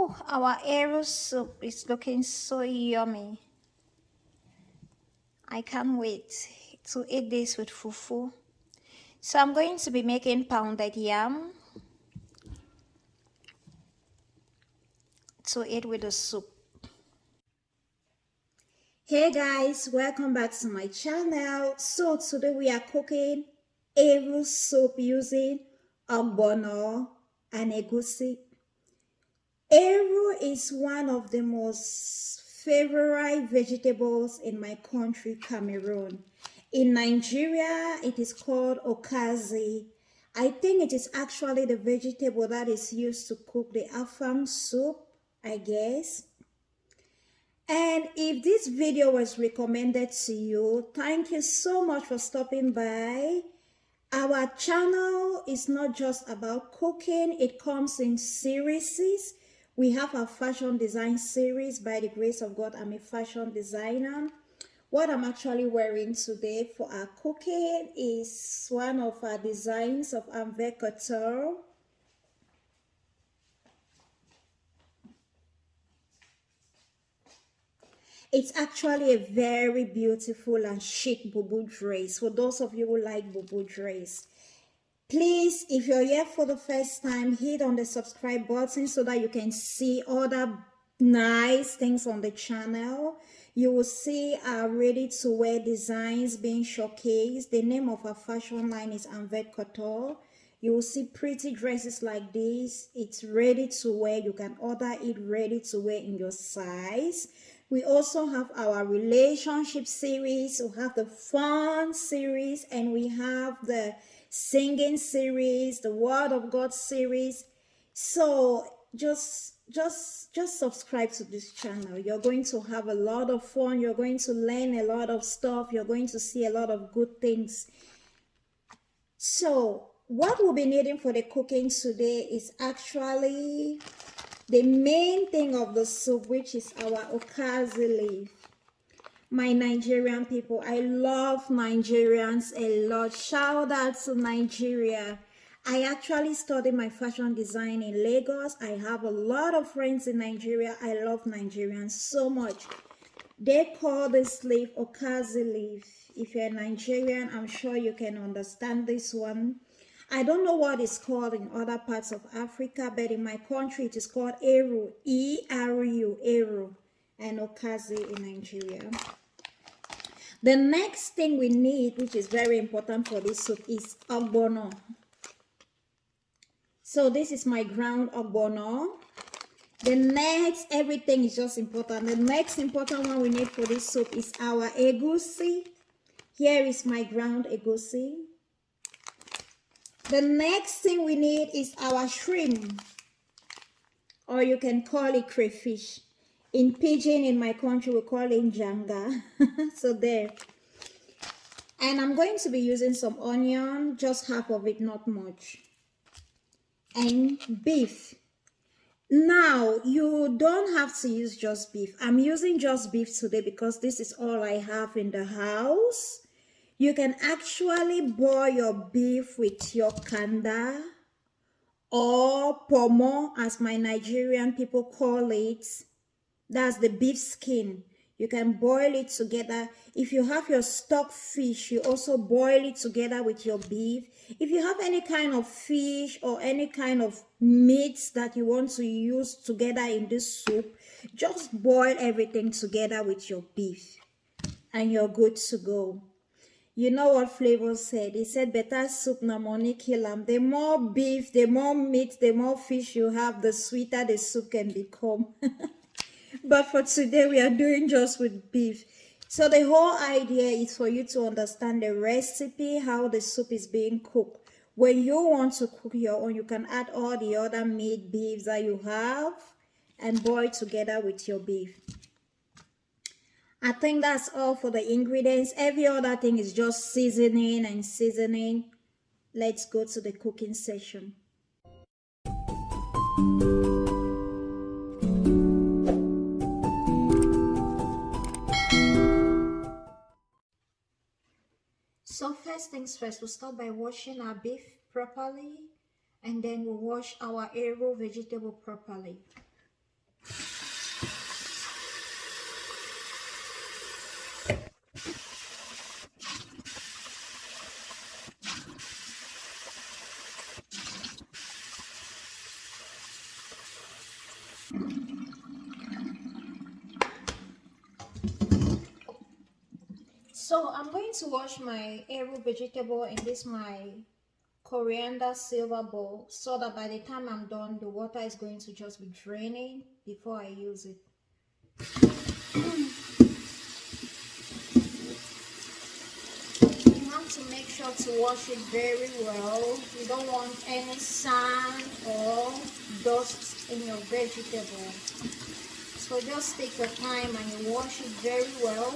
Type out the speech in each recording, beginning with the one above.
Oh, our arrow soup is looking so yummy. I can't wait to eat this with fufu. So I'm going to be making pounded yam to eat with the soup. Hey guys, welcome back to my channel. So today we are cooking arrow soup using ogbono and egusi. Arrow is one of the most favorite vegetables in my country, Cameroon. In Nigeria, it is called Okazi. I think it is actually the vegetable that is used to cook the afang soup, I guess. And if this video was recommended to you, thank you so much for stopping by. Our channel is not just about cooking, it comes in series. We have a fashion design series. By the grace of God, I'm a fashion designer. What I'm actually wearing today for our cooking is one of our designs of Envers Couture. It's actually a very beautiful and chic bubu dress. For those of you who like bubu dress, please, if you're here for the first time, hit on the subscribe button so that you can see other nice things on the channel. You will see our ready-to-wear designs being showcased. The name of our fashion line is Envers Couture. You will see pretty dresses like this. It's ready to wear. You can order it ready to wear in your size. We also have our relationship series. We have the fun series, and we have the singing series, the Word of God series. So just subscribe to this channel. You're going to have a lot of fun. You're going to learn a lot of stuff. You're going to see a lot of good things. So what we'll be needing for the cooking today is actually the main thing of the soup, which is our Okazi leaf. My Nigerian people, I love Nigerians a lot. Shout out to Nigeria. I actually studied my fashion design in Lagos. I have a lot of friends in Nigeria. I love Nigerians so much. They call this leaf Okazi leaf. If you're Nigerian, I'm sure you can understand this one. I don't know what it's called in other parts of Africa, but in my country it is called Eru, E-R-U, Eru, and Okazi in Nigeria. The next thing we need, which is very important for this soup, is ogbono. So this is my ground ogbono. The next, everything is just important. The next important one we need for this soup is our egusi. Here is my ground egusi. The next thing we need is our shrimp, or you can call it crayfish. In pidgin, in my country, we call it janga. So there. And I'm going to be using some onion, just half of it, not much. And beef. Now, you don't have to use just beef. I'm using just beef today because this is all I have in the house. You can actually boil your beef with your kanda or pomo, as my Nigerian people call it. That's the beef skin. You can boil it together. If you have your stock fish, you also boil it together with your beef. If you have any kind of fish or any kind of meat that you want to use together in this soup, just boil everything together with your beef and you're good to go. You know what Flavor said? He said, better soup na money kill 'em. The more beef, the more meat, the more fish you have, the sweeter the soup can become. But for today, we are doing just with beef. So the whole idea is for you to understand the recipe, how the soup is being cooked. When you want to cook your own, you can add all the other meat, beefs that you have and boil together with your beef. I think that's all for the ingredients. Every other thing is just seasoning and seasoning. Let's go to the cooking session. So first things first, we'll start by washing our beef properly, and then we'll wash our arrow vegetable properly. So I'm going to wash my arrow vegetable in this my coriander silver bowl so that by the time I'm done, the water is going to just be draining before I use it. You have to make sure to wash it very well. You don't want any sand or dust in your vegetable. So just take your time and you wash it very well.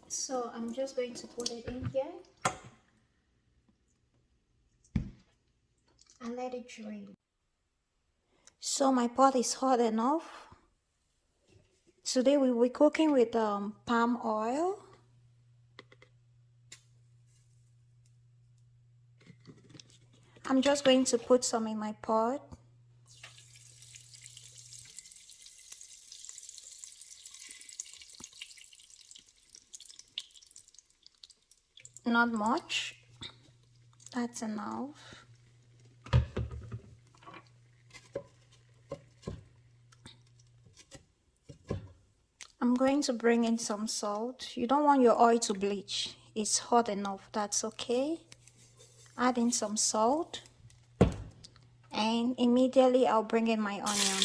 So I'm just going to put it in here and let it drain. So my pot is hot enough. Today we will be cooking with palm oil. I'm just going to put some in my pot. Not much. That's enough. I'm going to bring in some salt. You don't want your oil to bleach. It's hot enough. That's okay. Add in some salt. And immediately I'll bring in my onion.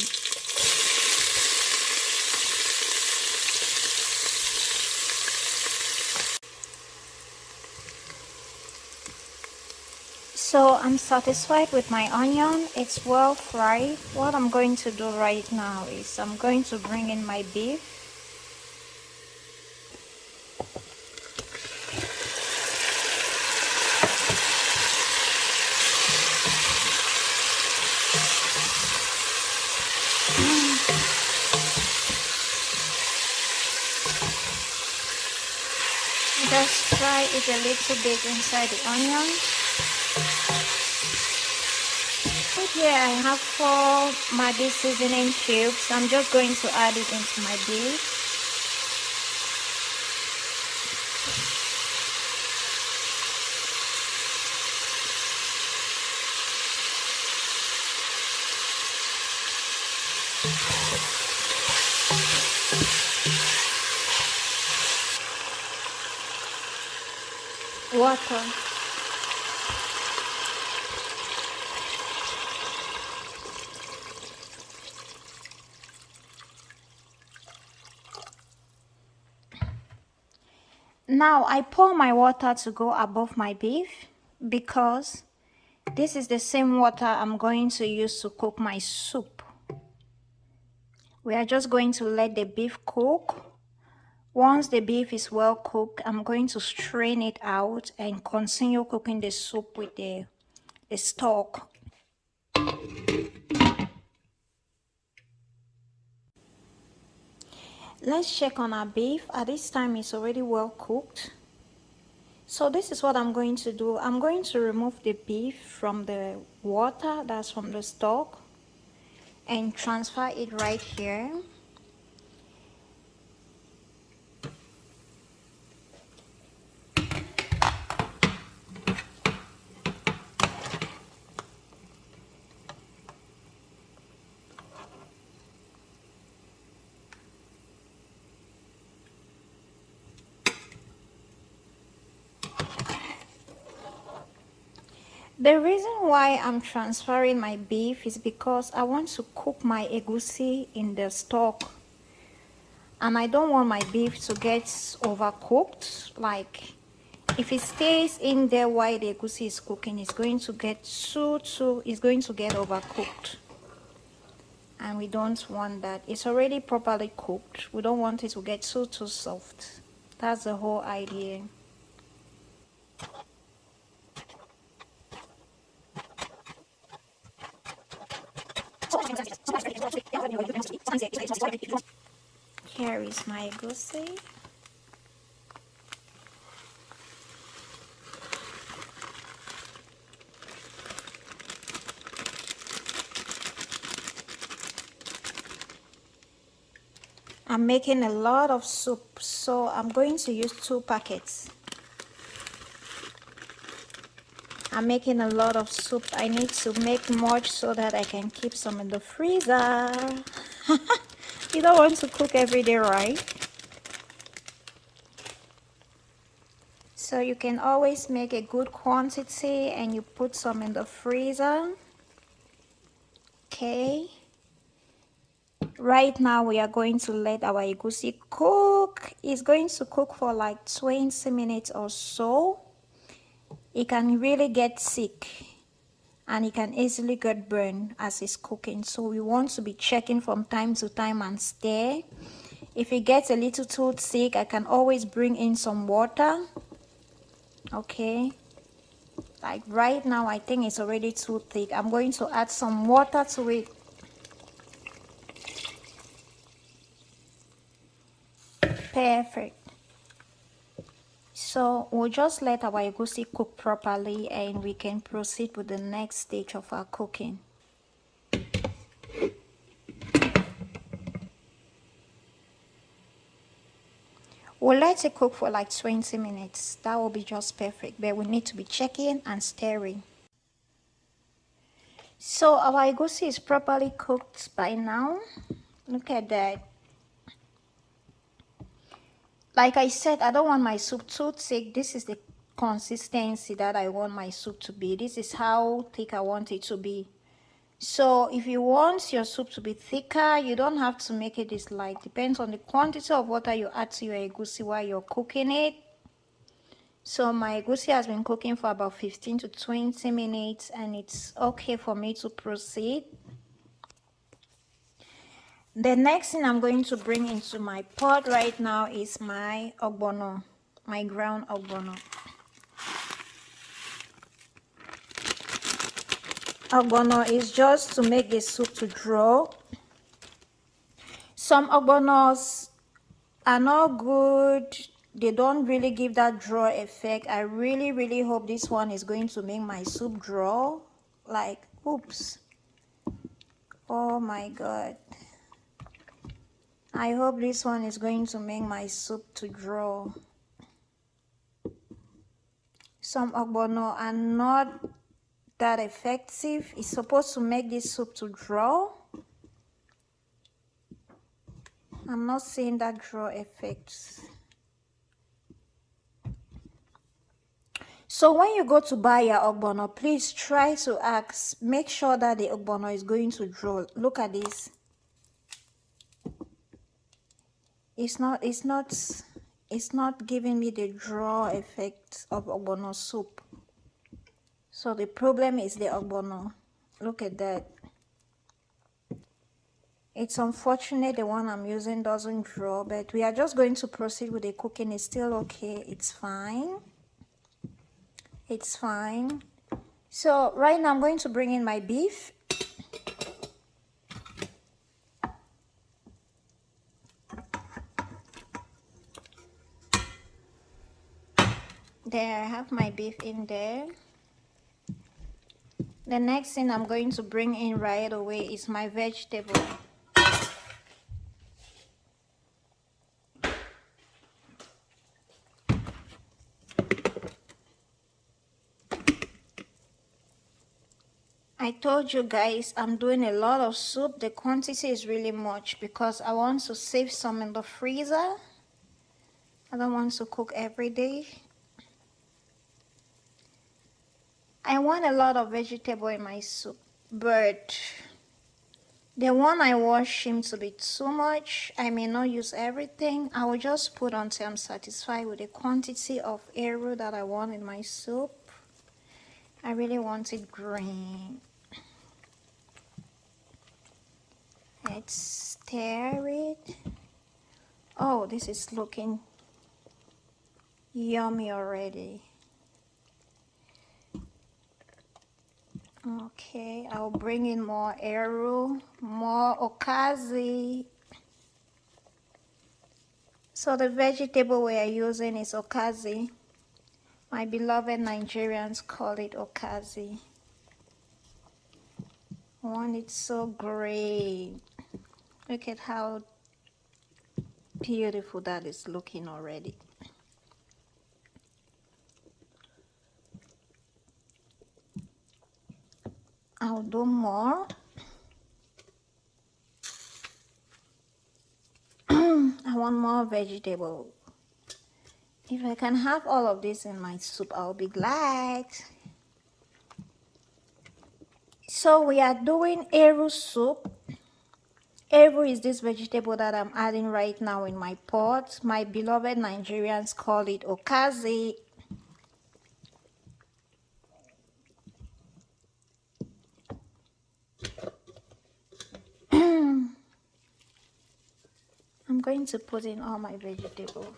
So I'm satisfied with my onion. It's well fried. What I'm going to do right now is I'm going to bring in my beef. Just fry it a little bit inside the onion. Here I have 4 Maggi seasoning cubes. I'm just going to add it into my beef. Water. Now I pour my water to go above my beef because this is the same water I'm going to use to cook my soup. We are just going to let the beef cook. Once the beef is well cooked, I'm going to strain it out and continue cooking the soup with the stock. Let's check on our beef. At this time, it's already well cooked. So this is what I'm going to do. I'm going to remove the beef from the water, that's from the stock, and transfer it right here. The reason why I'm transferring my beef is because I want to cook my egusi in the stock. And I don't want my beef to get overcooked. Like, if it stays in there while the egusi is cooking, it's going to get it's going to get overcooked. And we don't want that. It's already properly cooked. We don't want it to get too soft. That's the whole idea. Here is my egusi. I'm making a lot of soup, so I'm going to use 2 packets. I'm making a lot of soup. I need to make much so that I can keep some in the freezer. You don't want to cook every day, right? So you can always make a good quantity and you put some in the freezer. Okay. Right now we are going to let our egusi cook. It's going to cook for like 20 minutes or so. It can really get sick and it can easily get burned as it's cooking. So we want to be checking from time to time and stir. If it gets a little too thick, I can always bring in some water. Okay. Like right now, I think it's already too thick. I'm going to add some water to it. Perfect. So we'll just let our egusi cook properly and we can proceed with the next stage of our cooking. We'll let it cook for like 20 minutes. That will be just perfect, but we need to be checking and stirring. So our egusi is properly cooked by now. Look at that. Like I said, I don't want my soup too thick. This is the consistency that I want my soup to be. This is how thick I want it to be. So if you want your soup to be thicker, you don't have to make it this light. Depends on the quantity of water you add to your egusi while you're cooking it. So my egusi has been cooking for about 15 to 20 minutes and it's okay for me to proceed. The next thing I'm going to bring into my pot right now is my ogbono, my ground ogbono. Ogbono is just to make the soup to draw. Some ogbonos are not good. They don't really give that draw effect. I really hope this one is going to make my soup draw. Like, oops. Oh my god. I hope this one is going to make my soup to draw. Some ogbono are not that effective. It's supposed to make this soup to draw. I'm not seeing that draw effect. So when you go to buy your ogbono, please try to ask, make sure that the ogbono is going to draw. Look at this. It's not giving me the draw effect of ogbono soup. So the problem is the ogbono. Look at that. It's unfortunate the one I'm using doesn't draw, but we are just going to proceed with the cooking. It's still okay. It's fine. It's fine. So right now I'm going to bring in my beef. There, I have my beef in there. The next thing I'm going to bring in right away is my vegetable. I told you guys I'm doing a lot of soup. The quantity is really much because I want to save some in the freezer. I don't want to cook every day. I want a lot of vegetable in my soup, but the one I wash seems to be too much. I may not use everything. I will just put until I'm satisfied with the quantity of arrow that I want in my soup. I really want it green. Let's stir it. Oh, this is looking yummy already. Okay, I'll bring in more arrow, more Okazi. So the vegetable we are using is Okazi. My beloved Nigerians call it Okazi. One, it's so great. Look at how beautiful that is looking already. I'll do more. I want more vegetable. If I can have all of this in my soup, I'll be glad. So we are doing eru soup. Eru is this vegetable that I'm adding right now in my pot. My beloved Nigerians call it Okazi. I'm going to put in all my vegetables.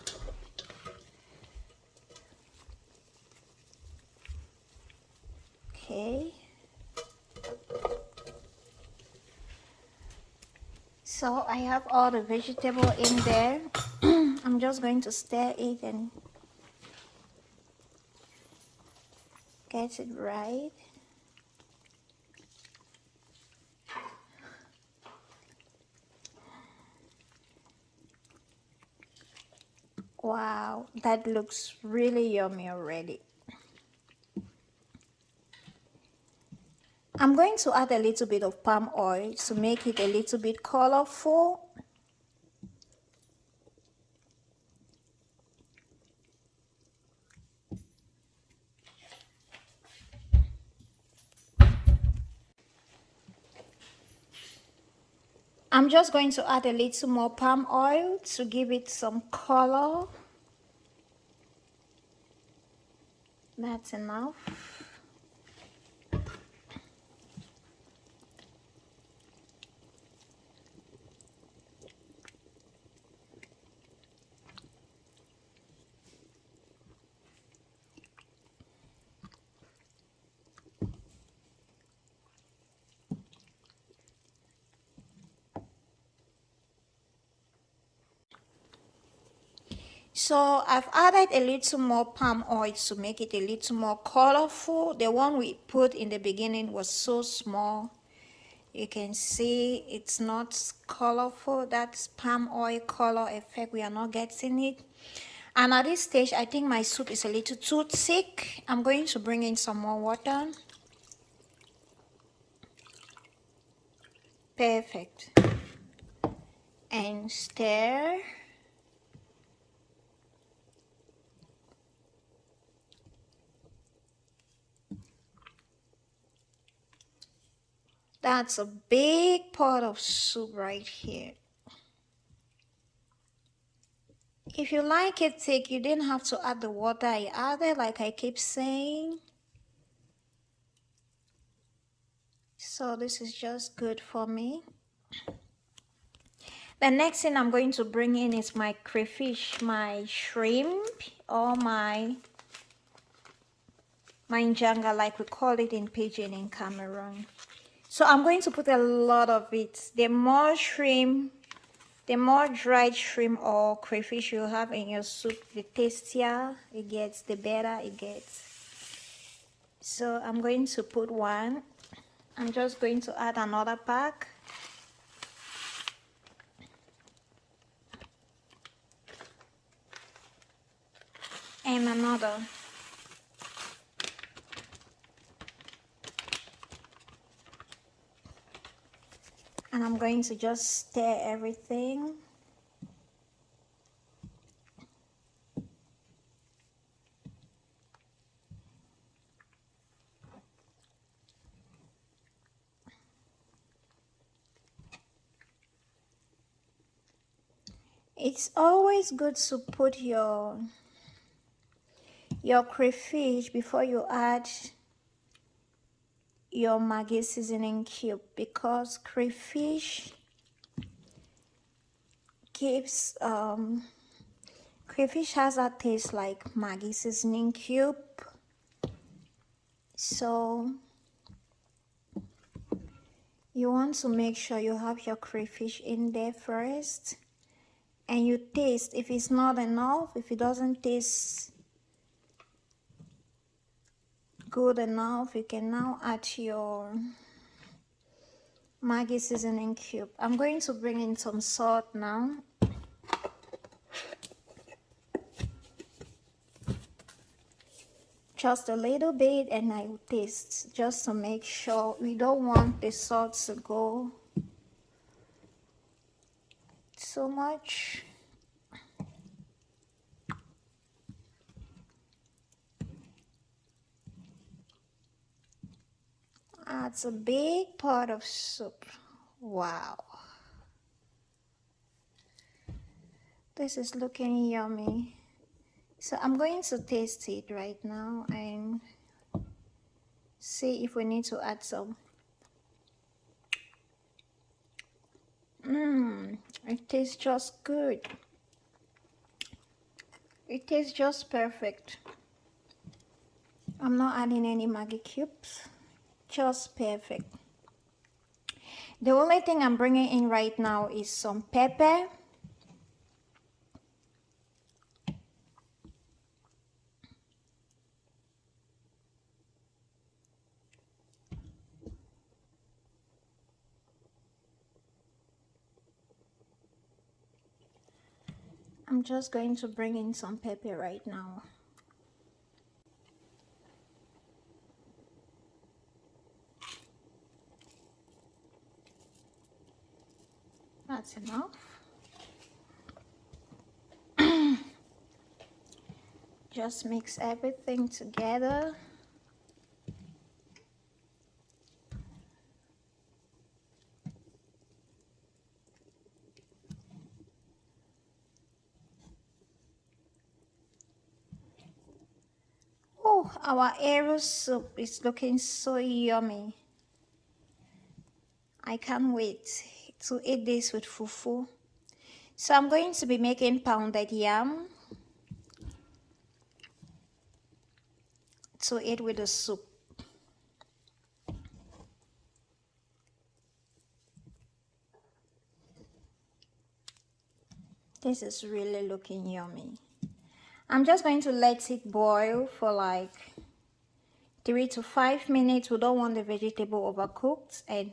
Okay. So I have all the vegetable in there. I'm just going to stir it and get it right. Wow, that looks really yummy already. I'm going to add a little bit of palm oil to make it a little bit colorful. I'm just going to add a little more palm oil to give it some color. That's enough. So I've added a little more palm oil to make it a little more colorful. The one we put in the beginning was so small. You can see it's not colorful. That's palm oil color effect. We are not getting it. And at this stage, I think my soup is a little too thick. I'm going to bring in some more water. Perfect. And stir. That's a big pot of soup right here. If you like it thick, you didn't have to add the water I added, like I keep saying. So this is just good for me. The next thing I'm going to bring in is my crayfish, my shrimp, or my njanga, like we call it in Pidgin in Cameroon. So I'm going to put a lot of it. The more shrimp, the more dried shrimp or crayfish you have in your soup, the tastier it gets, the better it gets. So I'm going to put one. I'm just going to add another pack. And another. And I'm going to just stir everything. It's always good to put your crayfish before you add your Maggi seasoning cube, because crayfish gives crayfish has a taste like Maggi seasoning cube. So you want to make sure you have your crayfish in there first, and you taste. If it's not enough, if it doesn't taste good enough, you can now add your Maggi seasoning cube. I'm going to bring in some salt now. Just a little bit, and I will taste just to make sure. We don't want the salt to go so much. That's a big pot of soup. Wow. This is looking yummy. So I'm going to taste it right now and see if we need to add some. It tastes just good. It tastes just perfect. I'm not adding any Maggi cubes. Just perfect. The only thing I'm bringing in right now is some pepper. I'm just going to bring in some pepper right now. That's enough. Just mix everything together. Oh, our arrow soup is looking so yummy. I can't wait to eat this with fufu. So I'm going to be making pounded yam to eat with the soup. This is really looking yummy. I'm just going to let it boil for like 3 to 5 minutes. We don't want the vegetable overcooked, and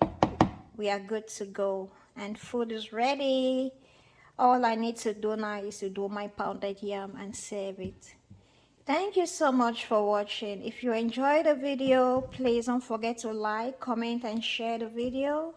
we are good to go. And food is ready. All I need to do now is to do my pounded yam and serve it. Thank you so much for watching. If you enjoyed the video, please don't forget to like, comment, and share the video.